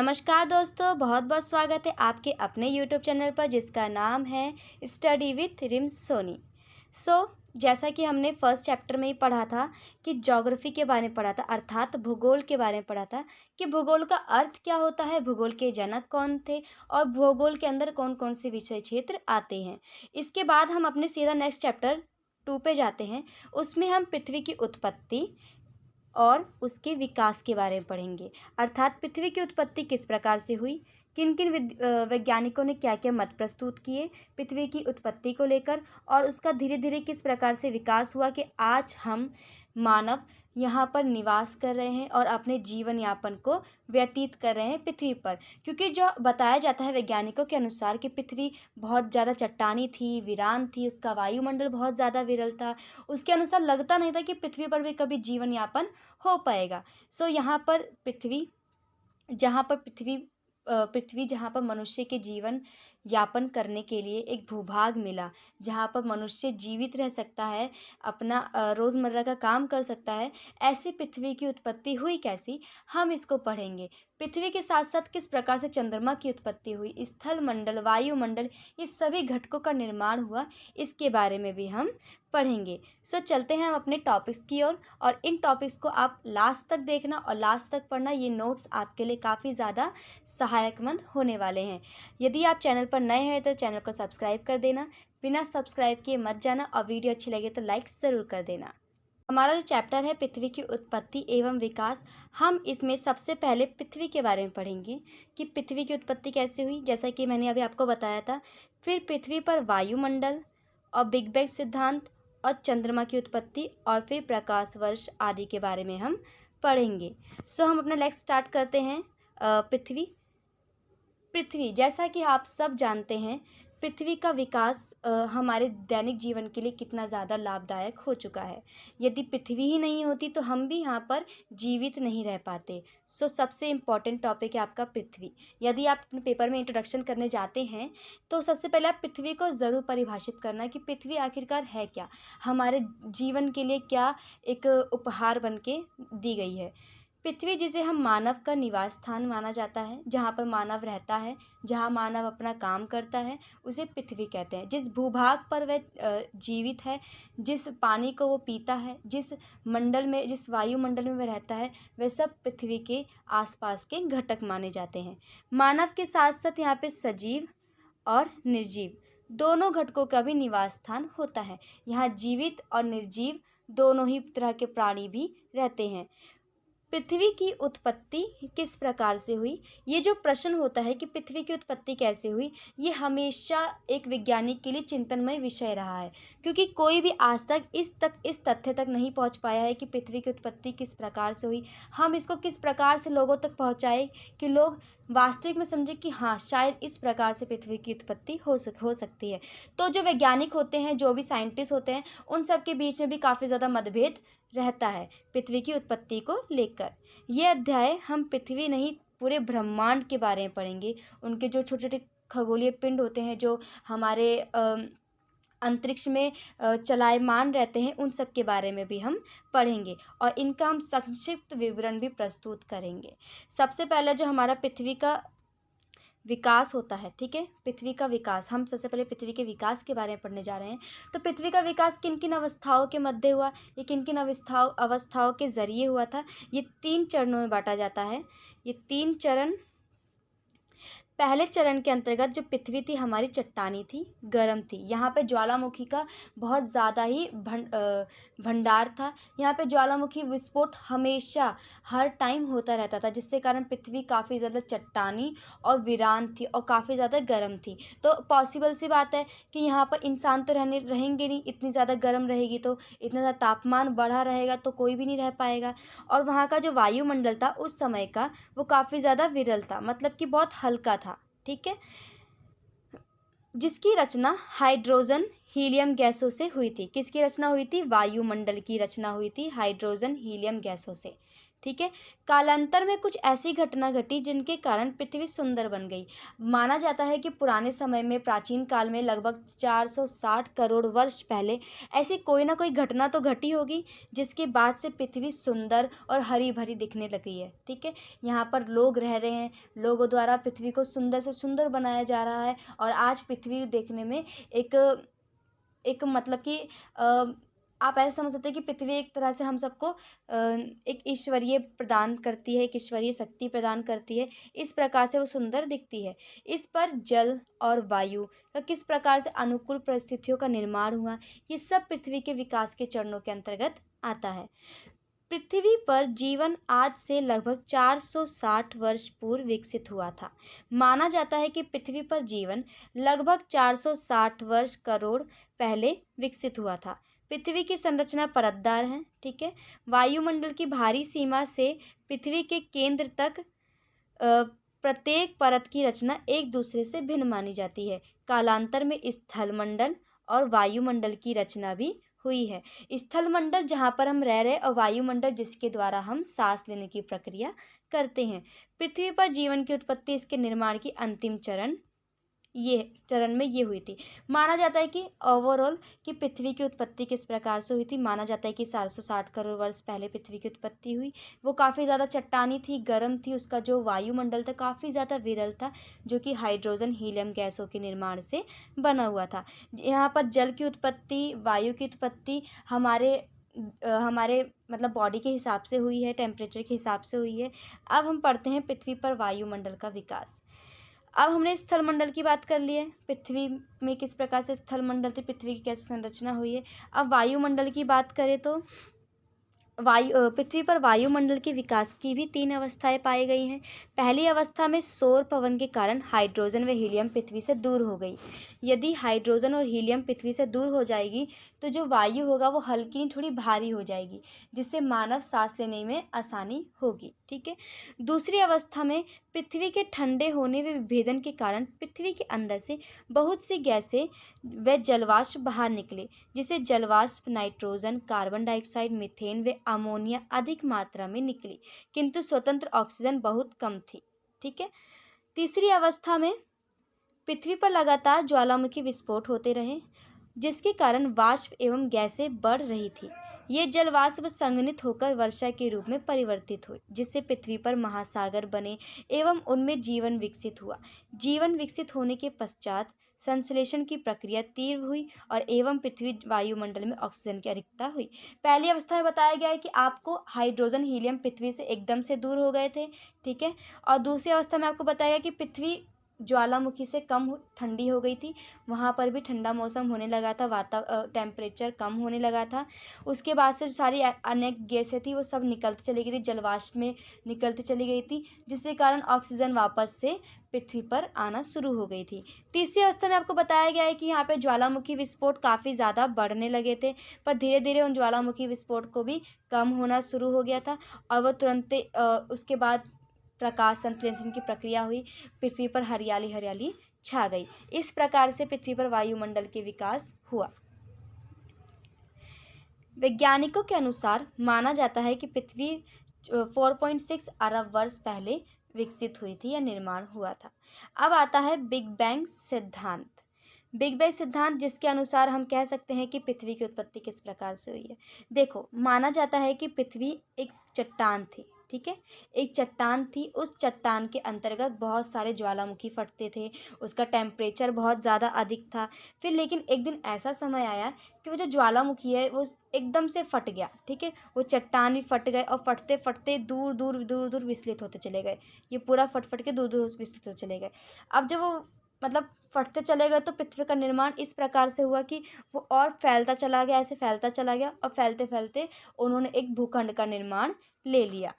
नमस्कार दोस्तों, बहुत बहुत स्वागत है आपके अपने यूट्यूब चैनल पर जिसका नाम है स्टडी विथ रिम सोनी। जैसा कि हमने फर्स्ट चैप्टर में ही पढ़ा था कि ज्योग्राफी के बारे में पढ़ा था, अर्थात भूगोल के बारे में पढ़ा था कि भूगोल का अर्थ क्या होता है, भूगोल के जनक कौन थे और भूगोल के अंदर कौन कौन से विषय क्षेत्र आते हैं। इसके बाद हम अपने सीधा नेक्स्ट चैप्टर 2 पे जाते हैं। उसमें हम पृथ्वी की उत्पत्ति और उसके विकास के बारे में पढ़ेंगे, अर्थात पृथ्वी की उत्पत्ति किस प्रकार से हुई, किन किन वैज्ञानिकों ने क्या क्या मत प्रस्तुत किए पृथ्वी की उत्पत्ति को लेकर, और उसका धीरे धीरे किस प्रकार से विकास हुआ कि आज हम मानव यहाँ पर निवास कर रहे हैं और अपने जीवन यापन को व्यतीत कर रहे हैं पृथ्वी पर। क्योंकि जो बताया जाता है वैज्ञानिकों के अनुसार कि पृथ्वी बहुत ज़्यादा चट्टानी थी, वीरान थी, उसका वायुमंडल बहुत ज़्यादा विरल था। उसके अनुसार लगता नहीं था कि पृथ्वी पर भी कभी जीवन यापन हो पाएगा। यहाँ पर पृथ्वी जहाँ पर मनुष्य के जीवन यापन करने के लिए एक भूभाग मिला, जहाँ पर मनुष्य जीवित रह सकता है, अपना रोज़मर्रा का काम कर सकता है। ऐसी पृथ्वी की उत्पत्ति हुई कैसी, हम इसको पढ़ेंगे। पृथ्वी के साथ साथ किस प्रकार से चंद्रमा की उत्पत्ति हुई, स्थल मंडल, वायुमंडल, ये सभी घटकों का निर्माण हुआ, इसके बारे में भी हम पढ़ेंगे। चलते हैं हम अपने टॉपिक्स की ओर, और इन टॉपिक्स को आप लास्ट तक देखना और लास्ट तक पढ़ना। ये नोट्स आपके लिए काफ़ी ज़्यादा सहायकमंद होने वाले हैं। यदि आप चैनल पर नए हैं तो चैनल को सब्सक्राइब कर देना, बिना सब्सक्राइब किए मत जाना, और वीडियो अच्छी लगे तो लाइक ज़रूर कर देना। हमारा जो चैप्टर है पृथ्वी की उत्पत्ति एवं विकास, हम इसमें सबसे पहले पृथ्वी के बारे में पढ़ेंगे कि पृथ्वी की उत्पत्ति कैसे हुई, जैसा कि मैंने अभी आपको बताया था। फिर पृथ्वी पर वायुमंडल और बिग बैंग सिद्धांत और चंद्रमा की उत्पत्ति, और फिर प्रकाश वर्ष आदि के बारे में हम पढ़ेंगे। हम अपना लेक्चर स्टार्ट करते हैं। पृथ्वी जैसा कि आप सब जानते हैं, पृथ्वी का विकास हमारे दैनिक जीवन के लिए कितना ज़्यादा लाभदायक हो चुका है। यदि पृथ्वी ही नहीं होती तो हम भी यहाँ पर जीवित नहीं रह पाते। सबसे इम्पॉर्टेंट टॉपिक है आपका पृथ्वी। यदि आप अपने पेपर में इंट्रोडक्शन करने जाते हैं तो सबसे पहले आप पृथ्वी को ज़रूर परिभाषित करना कि पृथ्वी आखिरकार है क्या, हमारे जीवन के लिए क्या एक उपहार बन के दी गई है। पृथ्वी जिसे हम मानव का निवास स्थान माना जाता है, जहाँ पर मानव रहता है, जहाँ मानव अपना काम करता है, उसे पृथ्वी कहते हैं। जिस भूभाग पर वह जीवित है, जिस पानी को वो पीता है, जिस वायुमंडल में वह रहता है, वह सब पृथ्वी के आसपास के घटक माने जाते हैं। मानव के साथ साथ यहाँ पे सजीव और निर्जीव दोनों घटकों का भी निवास स्थान होता है। यहाँ जीवित और निर्जीव दोनों ही तरह के प्राणी भी रहते हैं। पृथ्वी की उत्पत्ति किस प्रकार से हुई, ये जो प्रश्न होता है कि पृथ्वी की उत्पत्ति कैसे हुई, ये हमेशा एक वैज्ञानिक के लिए चिंतनमय विषय रहा है। क्योंकि कोई भी आज तक इस तथ्य तक नहीं पहुंच पाया है कि पृथ्वी की उत्पत्ति किस प्रकार से हुई। हम इसको किस प्रकार से लोगों तक पहुंचाए कि लोग वास्तविक में समझे कि हाँ, शायद इस प्रकार से पृथ्वी की उत्पत्ति हो सकती है। तो जो वैज्ञानिक होते हैं, जो भी साइंटिस्ट होते हैं, उन सब के बीच में भी काफ़ी ज़्यादा मतभेद रहता है पृथ्वी की उत्पत्ति को लेकर। ये अध्याय हम पृथ्वी नहीं, पूरे ब्रह्मांड के बारे में पढ़ेंगे। उनके जो छोटे छोटे खगोलीय पिंड होते हैं, जो हमारे अंतरिक्ष में चलायमान रहते हैं, उन सब के बारे में भी हम पढ़ेंगे और इनका हम संक्षिप्त विवरण भी प्रस्तुत करेंगे। सबसे पहले जो हमारा पृथ्वी का विकास होता है, ठीक है, पृथ्वी का विकास, हम सबसे पहले पृथ्वी के विकास के बारे में पढ़ने जा रहे हैं। तो पृथ्वी का विकास किन किन अवस्थाओं के मध्य हुआ, ये किन किन अवस्थाओं के जरिए हुआ था, ये 3 चरणों में बांटा जाता है। ये 3 चरण, पहले चरण के अंतर्गत जो पृथ्वी थी हमारी चट्टानी थी, गर्म थी, यहाँ पे ज्वालामुखी का बहुत ज़्यादा ही भंडार था। यहाँ पे ज्वालामुखी विस्फोट हमेशा हर टाइम होता रहता था, जिससे कारण पृथ्वी काफ़ी ज़्यादा चट्टानी और वीरान थी और काफ़ी ज़्यादा गर्म थी। तो पॉसिबल सी बात है कि यहाँ पर इंसान तो रहेंगे नहीं, इतनी ज़्यादा गर्म रहेगी तो, इतना ज़्यादा तापमान बढ़ा रहेगा तो कोई भी नहीं रह पाएगा। और वहाँ का जो वायुमंडल था उस समय का, वो काफ़ी ज़्यादा विरल था, मतलब कि बहुत हल्का था, ठीक है, जिसकी रचना हाइड्रोजन हीलियम गैसों से हुई थी। किसकी रचना हुई थी? वायुमंडल की रचना हुई थी हाइड्रोजन हीलियम गैसों से, ठीक है। कालांतर में कुछ ऐसी घटना घटी जिनके कारण पृथ्वी सुंदर बन गई। माना जाता है कि पुराने समय में, प्राचीन काल में, लगभग 460 करोड़ वर्ष पहले ऐसी कोई ना कोई घटना तो घटी होगी जिसके बाद से पृथ्वी सुंदर और हरी भरी दिखने लगी है। ठीक है, यहाँ पर लोग रह रहे हैं, लोगों द्वारा पृथ्वी को सुंदर से सुंदर बनाया जा रहा है और आज पृथ्वी देखने में एक एक मतलब कि आप ऐसे समझ सकते हैं कि पृथ्वी एक तरह से हम सबको एक ईश्वरीय प्रदान करती है, एक ईश्वरीय शक्ति प्रदान करती है, इस प्रकार से वो सुंदर दिखती है। इस पर जल और वायु का किस प्रकार से अनुकूल परिस्थितियों का निर्माण हुआ, ये सब पृथ्वी के विकास के चरणों के अंतर्गत आता है। पृथ्वी पर जीवन आज से लगभग 460 वर्ष पूर्व विकसित हुआ था। माना जाता है कि पृथ्वी पर जीवन लगभग 460 वर्ष करोड़ पहले विकसित हुआ था। पृथ्वी की संरचना परतदार है। ठीक है, वायुमंडल की बाहरी सीमा से पृथ्वी के केंद्र तक प्रत्येक परत की रचना एक दूसरे से भिन्न मानी जाती है। कालांतर में स्थलमंडल और वायुमंडल की रचना भी हुई है। स्थलमंडल जहाँ पर हम रह रहे और वायुमंडल जिसके द्वारा हम सांस लेने की प्रक्रिया करते हैं। पृथ्वी पर जीवन की उत्पत्ति, इसके निर्माण की अंतिम चरण में ये हुई थी। माना जाता है कि ओवरऑल कि पृथ्वी की उत्पत्ति किस प्रकार से हुई थी। माना जाता है कि 460 करोड़ वर्ष पहले पृथ्वी की उत्पत्ति हुई। वो काफ़ी ज़्यादा चट्टानी थी, गर्म थी, उसका जो वायुमंडल था काफ़ी ज़्यादा विरल था, जो कि हाइड्रोजन हीलियम गैसों के निर्माण से बना हुआ था। यहाँ पर जल की उत्पत्ति, वायु की उत्पत्ति हमारे मतलब बॉडी के हिसाब से हुई है, टेम्परेचर के हिसाब से हुई है। अब हम पढ़ते हैं पृथ्वी पर वायुमंडल का विकास। अब हमने स्थलमंडल की बात कर ली है, पृथ्वी में किस प्रकार से स्थलमंडल थी, पृथ्वी की कैसे संरचना हुई है। अब वायुमंडल की बात करें तो पृथ्वी पर वायुमंडल के विकास की भी 3 अवस्थाएं पाई गई हैं। पहली अवस्था में सौर पवन के कारण हाइड्रोजन व हीलियम पृथ्वी से दूर हो गई। यदि हाइड्रोजन और हीलियम पृथ्वी से दूर हो जाएगी तो जो वायु होगा वो हल्की थोड़ी भारी हो जाएगी, जिससे मानव सांस लेने में आसानी होगी। ठीक है, दूसरी अवस्था में पृथ्वी के ठंडे होने व विभेदन के कारण पृथ्वी के अंदर से बहुत सी गैसें व जलवाष्प बाहर निकले, जिसे जलवाष्प नाइट्रोजन, कार्बन डाइऑक्साइड, मीथेन व अमोनिया अधिक मात्रा में निकली, किंतु स्वतंत्र ऑक्सीजन बहुत कम थी। ठीक है, तीसरी अवस्था में पृथ्वी पर लगातार ज्वालामुखी विस्फोट होते रहे, जिसके कारण वाष्प एवं गैसें बढ़ रही थी। ये जलवाष्प संघनित होकर वर्षा के रूप में परिवर्तित हुई, जिससे पृथ्वी पर महासागर बने एवं उनमें जीवन विकसित हुआ। जीवन विकसित होने के पश्चात संश्लेषण की प्रक्रिया तीव्र हुई और एवं पृथ्वी वायुमंडल में ऑक्सीजन की अधिकता हुई। पहली अवस्था में बताया गया है कि आपको हाइड्रोजन हीलियम पृथ्वी से एकदम से दूर हो गए थे। ठीक है, और दूसरी अवस्था में आपको बताया गया कि पृथ्वी ज्वालामुखी से कम ठंडी हो गई थी, वहाँ पर भी ठंडा मौसम होने लगा था, टेम्परेचर कम होने लगा था। उसके बाद से सारी अनेक गैसें थी वो सब निकलती चली गई थी, जलवाष्प में निकलती चली गई थी, जिसके कारण ऑक्सीजन वापस से पृथ्वी पर आना शुरू हो गई थी। तीसरी अवस्था में आपको बताया गया है कि यहाँ पे ज्वालामुखी विस्फोट काफ़ी ज़्यादा बढ़ने लगे थे, पर धीरे धीरे उन ज्वालामुखी विस्फोट को भी कम होना शुरू हो गया था और वो तुरंत उसके बाद प्रकाश संश्लेषण की प्रक्रिया हुई, पृथ्वी पर हरियाली हरियाली छा गई। इस प्रकार से पृथ्वी पर वायुमंडल के विकास हुआ। वैज्ञानिकों के अनुसार माना जाता है कि पृथ्वी 4.6 अरब वर्ष पहले विकसित हुई थी या निर्माण हुआ था। अब आता है बिग बैंग सिद्धांत। बिग बैंग सिद्धांत जिसके अनुसार हम कह सकते हैं कि पृथ्वी की उत्पत्ति किस प्रकार से हुई है। देखो, माना जाता है कि पृथ्वी एक चट्टान थी। ठीक है, एक चट्टान थी, उस चट्टान के अंतर्गत बहुत सारे ज्वालामुखी फटते थे, उसका टेम्परेचर बहुत ज़्यादा अधिक था। फिर लेकिन एक दिन ऐसा समय आया कि वो जो ज्वालामुखी है वो एकदम से फट गया। ठीक है, वो चट्टान भी फट गए और फटते फटते दूर दूर दूर दूर विचलित होते चले गए। ये पूरा फट फट के दूर दूर विचलित होते चले गए। अब जब वो मतलब फटते चले गए तो पृथ्वी का निर्माण इस प्रकार से हुआ कि वो और फैलता चला गया, ऐसे फैलता चला गया और फैलते फैलते उन्होंने एक भूखंड का निर्माण ले लिया।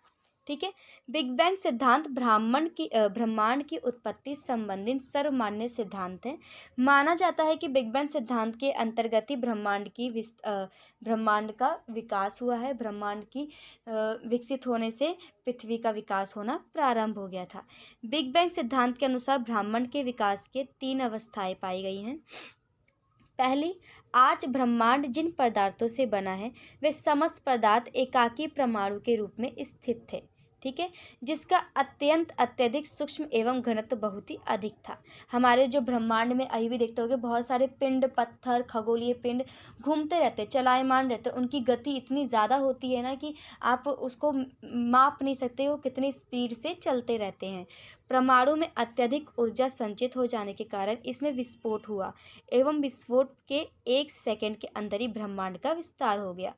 ठीक है, बिग बैंग सिद्धांत ब्रह्मांड की उत्पत्ति संबंधित सर्वमान्य सिद्धांत है। माना जाता है कि बिग बैंग सिद्धांत के अंतर्गत ही ब्रह्मांड का विकास हुआ है। ब्रह्मांड की विकसित होने से पृथ्वी का विकास होना प्रारंभ हो गया था। बिग बैंग सिद्धांत के अनुसार ब्रह्मांड के विकास के 3 अवस्थाएं पाई गई हैं। पहली, आज ब्रह्मांड जिन पदार्थों से बना है वे समस्त पदार्थ एकाकी परमाणु के रूप में स्थित थे, ठीक है, जिसका अत्यधिक सूक्ष्म एवं घनत्व बहुत ही अधिक था। हमारे जो ब्रह्मांड में अभी भी देखते होगे बहुत सारे पिंड, पत्थर, खगोलीय पिंड घूमते रहते, चलायमान रहते, उनकी गति इतनी ज़्यादा होती है ना कि आप उसको माप नहीं सकते वो कितनी स्पीड से चलते रहते हैं। परमाणु में अत्यधिक ऊर्जा संचित हो जाने के कारण इसमें विस्फोट हुआ एवं विस्फोट के 1 सेकंड के अंदर ही ब्रह्मांड का विस्तार हो गया।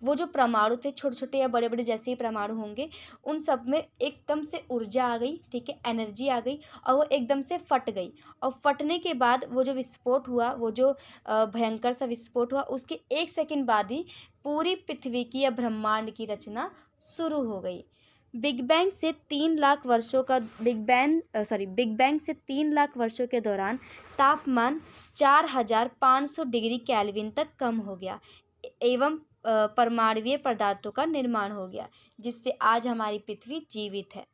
वो जो परमाणु थे, छोटे छोटे या बड़े बड़े जैसे ही परमाणु होंगे, उन सब में एकदम से ऊर्जा आ गई, ठीक है, एनर्जी आ गई और वो एकदम से फट गई। और फटने के बाद वो जो विस्फोट हुआ, वो जो भयंकर सा विस्फोट हुआ, उसके 1 सेकंड बाद ही पूरी पृथ्वी की या ब्रह्मांड की रचना शुरू हो गई। बिग बैंग से 3 लाख वर्षों के दौरान तापमान 4500 डिग्री केल्विन तक कम हो गया एवं परमाणुीय पदार्थों का निर्माण हो गया, जिससे आज हमारी पृथ्वी जीवित है।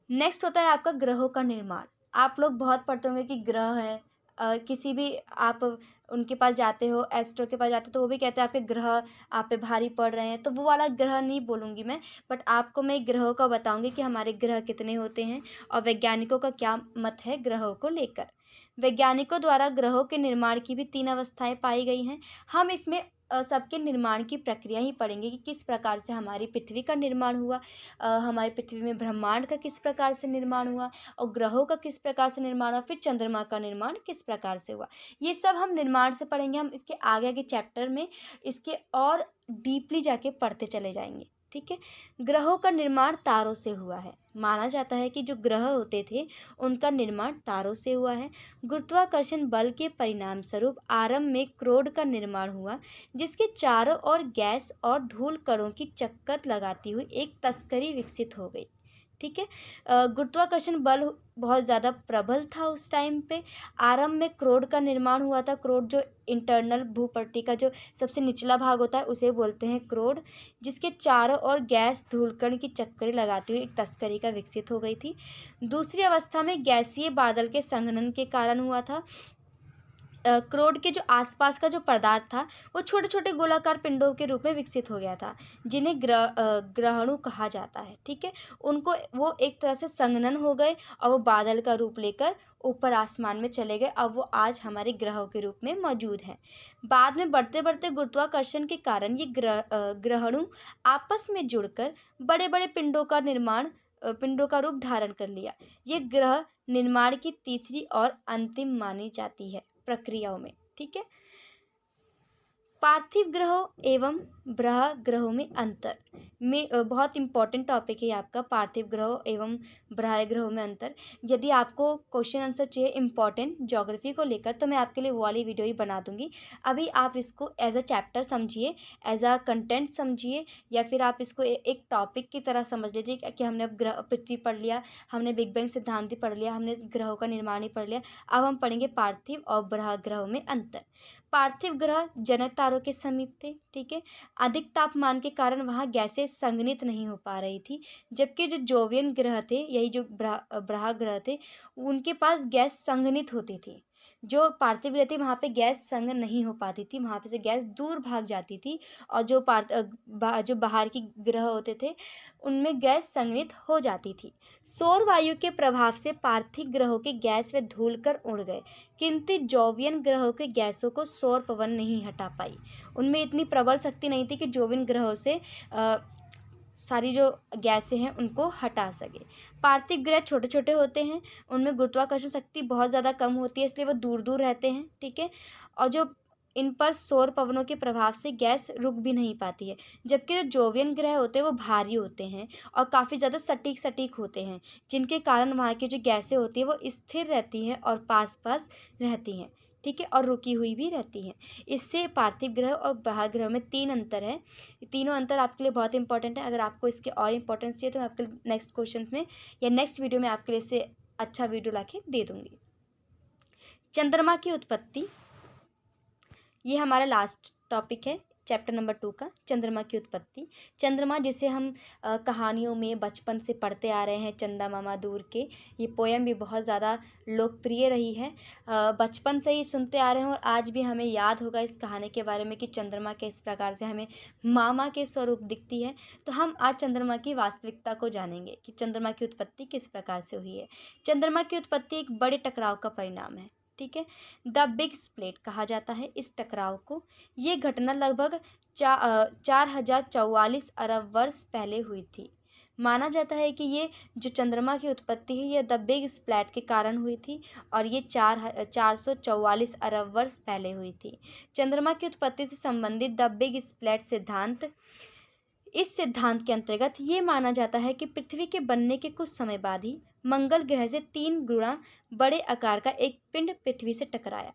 नेक्स्ट होता है आपका ग्रहों का निर्माण। आप लोग बहुत पढ़ते होंगे कि ग्रह है, किसी भी आप उनके पास जाते हो, एस्ट्रो के पास जाते हो, तो वो भी कहते हैं आपके ग्रह आप पे भारी पड़ रहे हैं, तो वो वाला ग्रह नहीं बोलूँगी मैं, बट आपको मैं ग्रहों का बताऊँगी कि हमारे ग्रह कितने होते हैं और वैज्ञानिकों का क्या मत है ग्रहों को लेकर। वैज्ञानिकों द्वारा ग्रहों के निर्माण की भी 3 अवस्थाएं पाई गई हैं। हम इसमें सबके निर्माण की प्रक्रिया ही पढ़ेंगे कि किस प्रकार से हमारी पृथ्वी का निर्माण हुआ, हमारी पृथ्वी में ब्रह्मांड का किस प्रकार से निर्माण हुआ और ग्रहों का किस प्रकार से निर्माण हुआ, फिर चंद्रमा का निर्माण किस प्रकार से हुआ। ये सब हम निर्माण से पढ़ेंगे। हम इसके आगे आगे चैप्टर में इसके और डीपली जाके पढ़ते चले जाएंगे, ठीक है। ग्रहों का निर्माण तारों से हुआ है। माना जाता है कि जो ग्रह होते थे उनका निर्माण तारों से हुआ है। गुरुत्वाकर्षण बल के परिणाम स्वरूप आरंभ में क्रोड का निर्माण हुआ, जिसके चारों ओर गैस और धूल कणों की चक्कर लगाती हुई एक तस्करी विकसित हो गई, ठीक है। गुरुत्वाकर्षण बल बहुत ज़्यादा प्रबल था उस टाइम पे। आरंभ में क्रोड का निर्माण हुआ था। क्रोड जो इंटरनल भूपट्टी का जो सबसे निचला भाग होता है उसे बोलते हैं क्रोड, जिसके चारों ओर गैस धूलकण की चक्करें लगाती हुई एक तस्करी का विकसित हो गई थी। दूसरी अवस्था में गैसीय बादल के संघनन के कारण हुआ था। क्रोड के जो आसपास का जो पदार्थ था वो छोटे छोटे गोलाकार पिंडों के रूप में विकसित हो गया था, जिन्हें ग्रहणु कहा जाता है, ठीक है। उनको वो एक तरह से संघनन हो गए और वो बादल का रूप लेकर ऊपर आसमान में चले गए। अब वो आज हमारे ग्रहों के रूप में मौजूद हैं। बाद में बढ़ते बढ़ते गुरुत्वाकर्षण के कारण ये ग्रहणु आपस में जुड़कर बड़े बड़े पिंडों का रूप धारण कर लिया। ये ग्रह निर्माण की तीसरी और अंतिम मानी जाती है प्रक्रियाओं में, ठीक है। पार्थिव ग्रहों एवं ब्रह ग्रहों में अंतर में बहुत इंपॉर्टेंट टॉपिक है आपका, पार्थिव ग्रहों एवं ब्रह ग्रहों में अंतर। यदि आपको क्वेश्चन आंसर चाहिए इंपॉर्टेंट ज्योग्राफी को लेकर तो मैं आपके लिए वो वाली वीडियो ही बना दूंगी। अभी आप इसको एज अ चैप्टर समझिए, एज अ कंटेंट समझिए, या फिर आप इसको एक टॉपिक की तरह समझ लीजिए कि हमने अब ग्रह पृथ्वी पढ़ लिया, हमने बिग बैंग सिद्धांत ही पढ़ लिया, हमने ग्रहों का निर्माण ही पढ़ लिया। अब हम पढ़ेंगे पार्थिव और ब्रह ग्रहों में अंतर। पार्थिव ग्रह जनक तारों के समीप थे, ठीक है। अधिक तापमान के कारण वहाँ गैसें संघनित नहीं हो पा रही थी, जबकि जो जोवियन ग्रह थे, यही जो ब्रह ग्रह थे, उनके पास गैस संघनित होती थी। जो पार्थिव ग्रह थे वहाँ पे गैस संघन नहीं हो पाती थी, वहाँ पे से गैस दूर भाग जाती थी। और जो जो बाहर की ग्रह होते थे उनमें गैस संघनित हो जाती थी। सौर वायु के प्रभाव से पार्थिव ग्रहों के गैस व धूल कर उड़ गए, किंतु जोवियन ग्रहों के गैसों को सौर पवन नहीं हटा पाई। उनमें इतनी प्रबल शक्ति नहीं थी कि जोवियन ग्रहों से सारी जो गैसें हैं उनको हटा सके। पार्थिव ग्रह छोटे छोटे होते हैं, उनमें गुरुत्वाकर्षण शक्ति बहुत ज़्यादा कम होती है, इसलिए वो दूर दूर रहते हैं, ठीक है। और जो इन पर सौर पवनों के प्रभाव से गैस रुक भी नहीं पाती है। जबकि जो जोवियन ग्रह होते हैं वो भारी होते हैं और काफ़ी ज़्यादा सटीक होते हैं, जिनके कारण वहाँ की जो गैसें होती हैं वो स्थिर रहती हैं और पास पास रहती हैं, ठीक है, और रुकी हुई भी रहती हैं। इससे पार्थिव ग्रह और ब्रह ग्रह में 3 अंतर है। तीनों अंतर आपके लिए बहुत इंपॉर्टेंट है। अगर आपको इसके और इंपॉर्टेंस चाहिए तो मैं आपके नेक्स्ट क्वेश्चन में या नेक्स्ट वीडियो में आपके लिए इससे अच्छा वीडियो ला के दे दूँगी। चंद्रमा की उत्पत्ति, ये हमारा लास्ट टॉपिक है। चैप्टर नंबर 2 का, चंद्रमा की उत्पत्ति। चंद्रमा जिसे हम कहानियों में बचपन से पढ़ते आ रहे हैं, चंदा मामा दूर के, ये पोयम भी बहुत ज़्यादा लोकप्रिय रही है। बचपन से ही सुनते आ रहे हैं और आज भी हमें याद होगा इस कहानी के बारे में कि चंद्रमा किस प्रकार से हमें मामा के स्वरूप दिखती है। तो हम आज चंद्रमा की वास्तविकता को जानेंगे कि चंद्रमा की उत्पत्ति किस प्रकार से हुई है। चंद्रमा की उत्पत्ति एक बड़े टकराव का परिणाम है, ठीक है। द बिग स्प्लिट कहा जाता है इस टकराव को। ये घटना लगभग 4044 अरब वर्ष पहले हुई थी। माना जाता है कि ये जो चंद्रमा की उत्पत्ति है ये द बिग स्प्लैट के कारण हुई थी और ये 444 अरब वर्ष पहले हुई थी। चंद्रमा की उत्पत्ति से संबंधित द बिग स्प्लैट सिद्धांत, इस सिद्धांत के अंतर्गत ये माना जाता है कि पृथ्वी के बनने के कुछ समय बाद ही मंगल ग्रह से 3 गुना बड़े आकार का एक पिंड पृथ्वी से टकराया।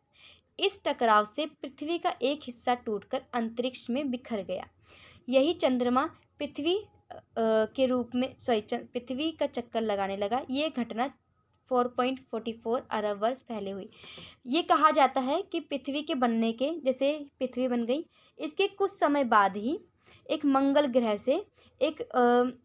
इस टकराव से पृथ्वी का एक हिस्सा टूटकर अंतरिक्ष में बिखर गया। यही चंद्रमा पृथ्वी के रूप में पृथ्वी का चक्कर लगाने लगा। ये घटना 4.44 अरब वर्ष पहले हुई। ये कहा जाता है कि पृथ्वी के बनने के, जैसे पृथ्वी बन गई, इसके कुछ समय बाद ही एक मंगल ग्रह से एक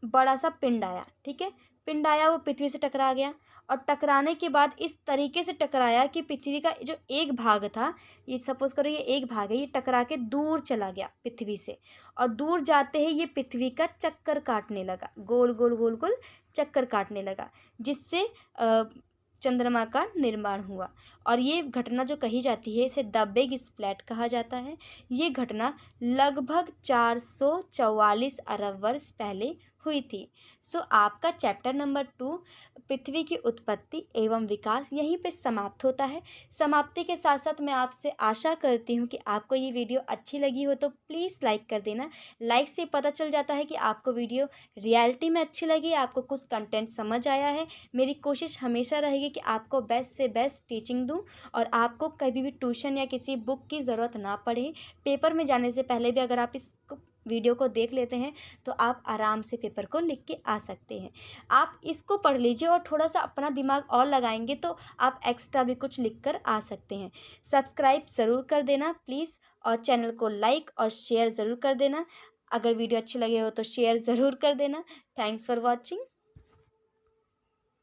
बड़ा सा पिंड आया, ठीक है। पिंड आया, वो पृथ्वी से टकरा गया और टकराने के बाद इस तरीके से टकराया कि पृथ्वी का जो एक भाग था, ये सपोज करो ये एक भाग है, ये टकरा के दूर चला गया पृथ्वी से और दूर जाते ही ये पृथ्वी का चक्कर काटने लगा, गोल गोल गोल गोल चक्कर काटने लगा, जिससे चंद्रमा का निर्माण हुआ। और ये घटना जो कही जाती है इसे द बिग स्प्लैट कहा जाता है। ये घटना लगभग 444 अरब वर्ष पहले हुई थी। सो आपका चैप्टर नंबर 2 पृथ्वी की उत्पत्ति एवं विकास यहीं पे समाप्त होता है। समाप्ति के साथ साथ मैं आपसे आशा करती हूँ कि आपको ये वीडियो अच्छी लगी हो तो प्लीज़ लाइक कर देना। लाइक से पता चल जाता है कि आपको वीडियो रियलिटी में अच्छी लगी, आपको कुछ कंटेंट समझ आया है। मेरी कोशिश हमेशा रहेगी कि आपको बेस्ट से बेस्ट टीचिंग दूँ और आपको कभी भी ट्यूशन या किसी बुक की ज़रूरत ना पड़े। पेपर में जाने से पहले भी अगर आप इस वीडियो को देख लेते हैं तो आप आराम से पेपर को लिख के आ सकते हैं। आप इसको पढ़ लीजिए और थोड़ा सा अपना दिमाग और लगाएंगे तो आप एक्स्ट्रा भी कुछ लिख कर आ सकते हैं। सब्सक्राइब ज़रूर कर देना प्लीज़ और चैनल को लाइक और शेयर ज़रूर कर देना। अगर वीडियो अच्छी लगे हो तो शेयर ज़रूर कर देना। Thanks for watching.